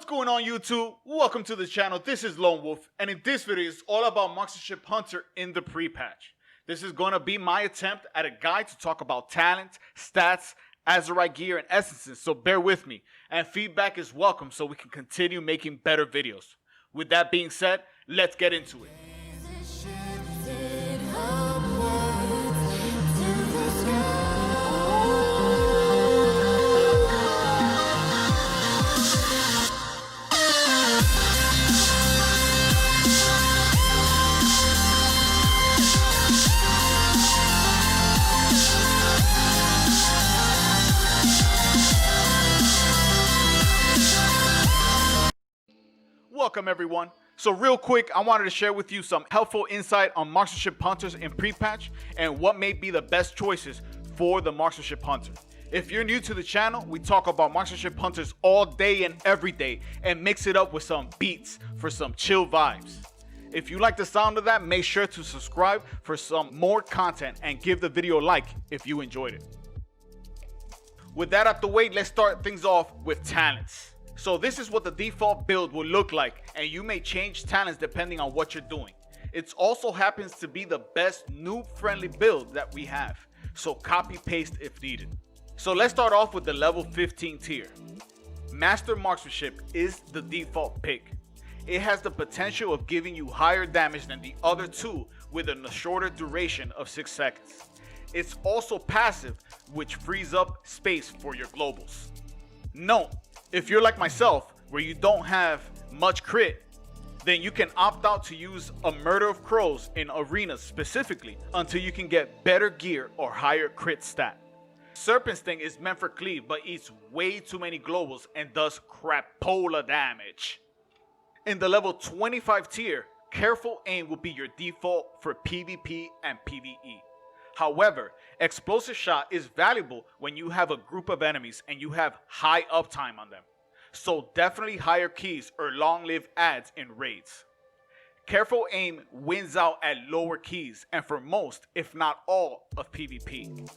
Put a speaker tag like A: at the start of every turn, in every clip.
A: going on YouTube? Welcome to the channel. This is Lone Wolf, and in this video it's all about Marksmanship Hunter in the pre-patch. This is going to be my attempt at a guide to talk about talent, stats, Azerite gear, and essences, so bear with me. And feedback is welcome so we can continue making better videos. With that being said, let's get into it. Welcome everyone. So real quick, I wanted to share with you some helpful insight on Marksmanship Hunters in pre-patch and what may be the best choices for the Marksmanship Hunter. If you're new to the channel, we talk about Marksmanship Hunters all day and every day and mix it up with some beats for some chill vibes. If you like the sound of that, make sure to subscribe for some more content and give the video a like if you enjoyed it. With that out the way, let's start things off with talents. So this is what the default build will look like, and you may change talents depending on what you're doing. It also happens to be the best noob friendly build that we have, so copy paste if needed. So let's start off with the level 15 tier. Master Marksmanship is the default pick. It has the potential of giving you higher damage than the other two within a shorter duration of 6 seconds. It's also passive, which frees up space for your globals. Note, if you're like myself, where you don't have much crit, then you can opt out to use a Murder of Crows in arenas specifically until you can get better gear or higher crit stat. Serpent Sting is meant for cleave but eats way too many globals and does crapola damage. In the level 25 tier, Careful Aim will be your default for PvP and PvE. However, Explosive Shot is valuable when you have a group of enemies and you have high uptime on them. So definitely higher keys or long-lived adds in raids. Careful Aim wins out at lower keys and for most, if not all, of PvP.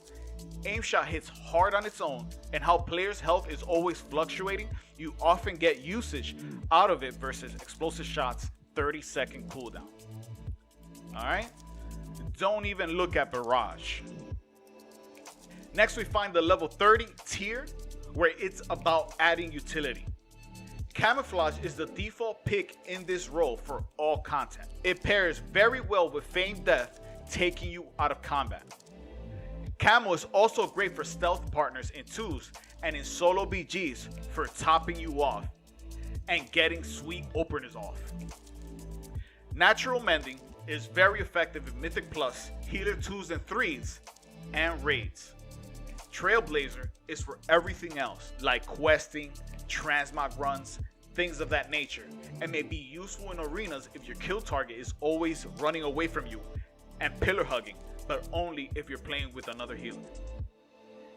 A: Aim Shot hits hard on its own, and how players' health is always fluctuating, you often get usage out of it versus Explosive Shot's 30-second cooldown. Alright? Don't even look at Barrage. Next we find the level 30 tier, where it's about adding utility. Camouflage is the default pick in this role for all content. It pairs very well with Feigned Death, taking you out of combat. Camo is also great for stealth partners in 2s and in solo BGs for topping you off and getting sweet openers off. Natural Mending is very effective in Mythic Plus, Healer 2s and 3s, and raids. Trailblazer is for everything else, like questing, transmog runs, things of that nature, and may be useful in arenas if your kill target is always running away from you, and pillar hugging, but only if you're playing with another healer.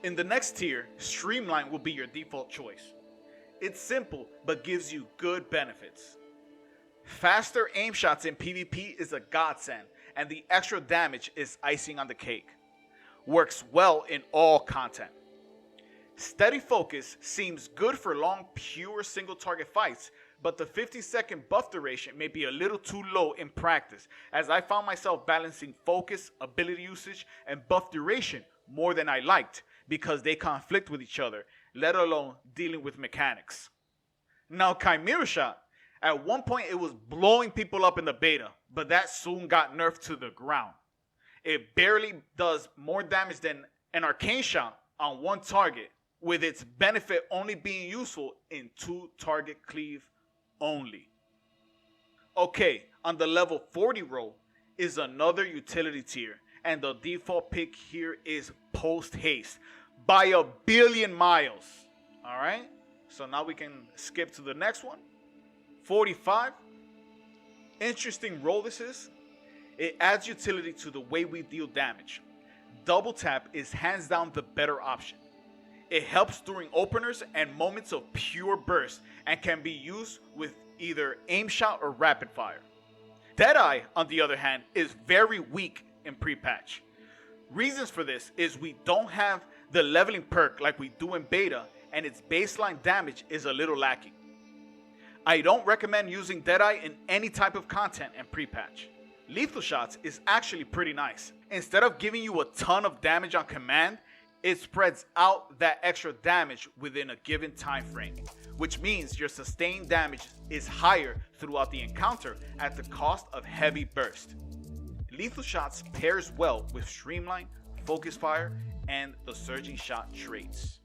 A: In the next tier, Streamline will be your default choice. It's simple, but gives you good benefits. Faster aim shots in PvP is a godsend, and the extra damage is icing on the cake. Works well in all content. Steady Focus seems good for long pure single target fights, but the 50-second buff duration may be a little too low in practice, as I found myself balancing focus, ability usage, and buff duration more than I liked because they conflict with each other, let alone dealing with mechanics. Now Chimera Shot, at one point it was blowing people up in the beta, but that soon got nerfed to the ground. It barely does more damage than an Arcane Shot on one target, with its benefit only being useful in 2-target cleave only. Okay, on the level 40 row is another utility tier, and the default pick here is Post Haste by a billion miles. Alright, so now we can skip to the next one. 45. Interesting role this is. It adds utility to the way we deal damage. Double tap is hands down the better option. It helps during openers and moments of pure burst and can be used with either aim shot or rapid fire. Deadeye, on the other hand, is very weak in pre-patch. Reasons for this is we don't have the leveling perk like we do in beta, and its baseline damage is a little lacking. I don't recommend using Deadeye in any type of content and pre-patch. Lethal shots is actually pretty nice. Instead of giving you a ton of damage on command, it spreads out that extra damage within a given time frame, which means your sustained damage is higher throughout the encounter at the cost of heavy burst. Lethal shots pairs well with streamline, focus fire, and the surging shot traits.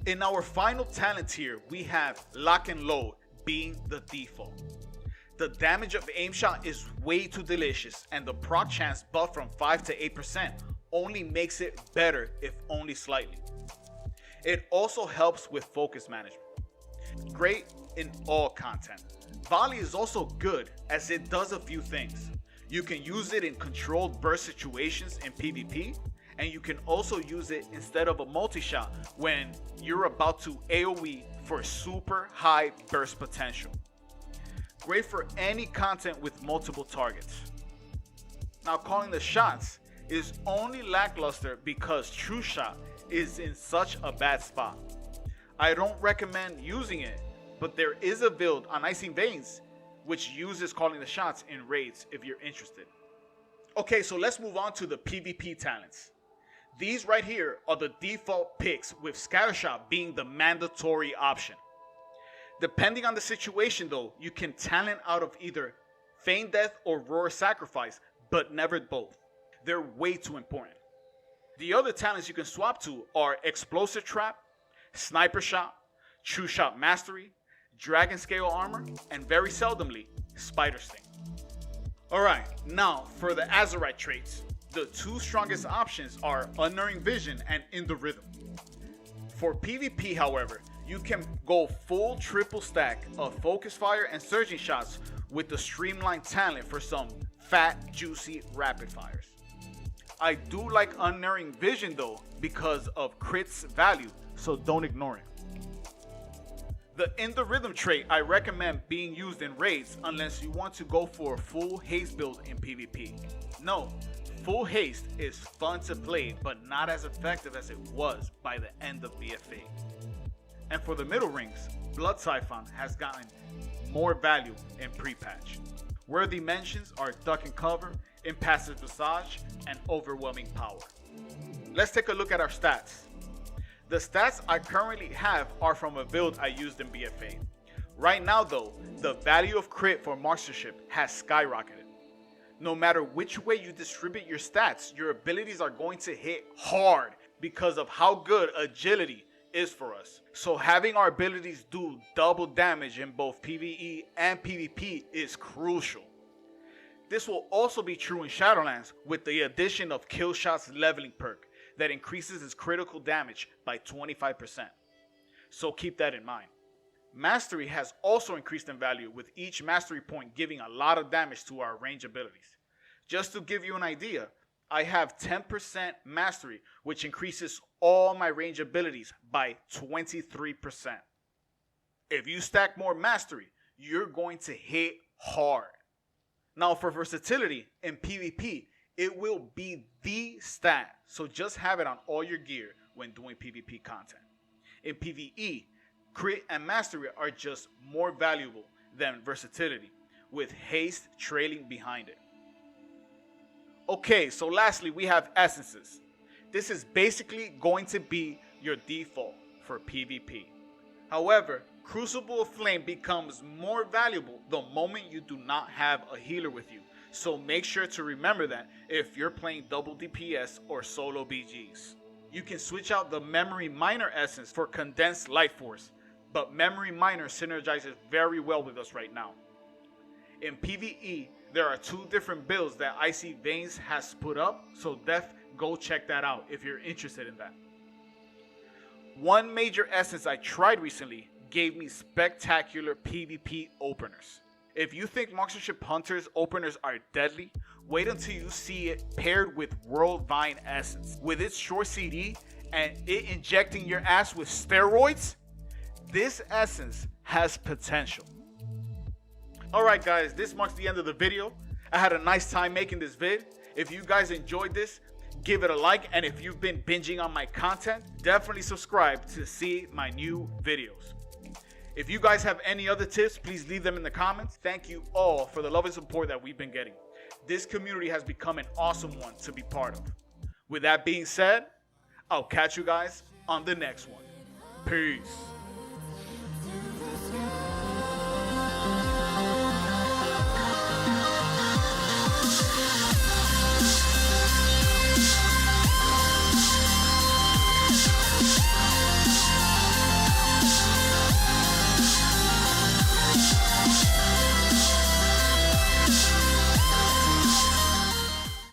A: In our final talent tier, we have lock and load being the default. The damage of aim shot is way too delicious, and the proc chance buff from 5 to 8% only makes it better, if only slightly. It also helps with focus management. Great in all content. Volley is also good as it does a few things. You can use it in controlled burst situations in PvP, and you can also use it instead of a multi-shot when you're about to AoE for super high burst potential. Great for any content with multiple targets. Now, calling the shots is only lackluster because True Shot is in such a bad spot. I don't recommend using it, but there is a build on Icing Veins which uses calling the shots in raids if you're interested. Okay, so let's move on to the PvP talents. These right here are the default picks, with Scattershot being the mandatory option. Depending on the situation though, you can talent out of either Feign Death or Roar Sacrifice, but never both. They're way too important. The other talents you can swap to are Explosive Trap, Sniper Shot, True Shot Mastery, Dragon Scale Armor, and very seldomly, Spider Sting. Alright, now for the Azerite traits. The two strongest options are Unerring Vision and In the Rhythm. For PvP, however, you can go full triple stack of Focus Fire and Surging Shots with the Streamline talent for some fat, juicy rapid fires. I do like Unerring Vision though because of crit's value, so don't ignore it. The In the Rhythm trait I recommend being used in raids unless you want to go for a full haste build in PvP. No, full haste is fun to play but not as effective as it was by the end of BFA. And for the middle rings, Blood Siphon has gotten more value in pre-patch. Worthy mentions are Duck and Cover, Impassive Visage, and Overwhelming Power. Let's take a look at our stats. The stats I currently have are from a build I used in BFA. Right now though, the value of crit for marksmanship has skyrocketed. No matter which way you distribute your stats, your abilities are going to hit hard because of how good agility is for us. So having our abilities do double damage in both PvE and PvP is crucial. This will also be true in Shadowlands with the addition of Killshot's leveling perk that increases its critical damage by 25%. So keep that in mind. Mastery has also increased in value, with each mastery point giving a lot of damage to our range abilities. Just to give you an idea, I have 10% mastery, which increases all my range abilities by 23%. If you stack more mastery, you're going to hit hard. Now for versatility in PvP, it will be the stat, so just have it on all your gear when doing PvP content. In PvE, crit and mastery are just more valuable than versatility, with haste trailing behind it. Okay, so lastly we have essences. This is basically going to be your default for PvP. However, Crucible of Flame becomes more valuable the moment you do not have a healer with you. So make sure to remember that if you're playing double DPS or solo BGs. You can switch out the Memory Miner essence for Condensed Light Force, but Memory Miner synergizes very well with us right now. In PvE, there are two different builds that Icy Veins has put up, so go check that out if you're interested in that. One major essence I tried recently gave me spectacular PvP openers. If you think Marksmanship Hunter's openers are deadly, wait until you see it paired with World Vine Essence. With its short CD and it injecting your ass with steroids, this essence has potential. Alright guys, this marks the end of the video. I had a nice time making this vid. If you guys enjoyed this, give it a like, and if you've been binging on my content, definitely subscribe to see my new videos. If you guys have any other tips, please leave them in the comments. Thank you all for the love and support that we've been getting. This community has become an awesome one to be part of. With that being said, I'll catch you guys on the next one. Peace.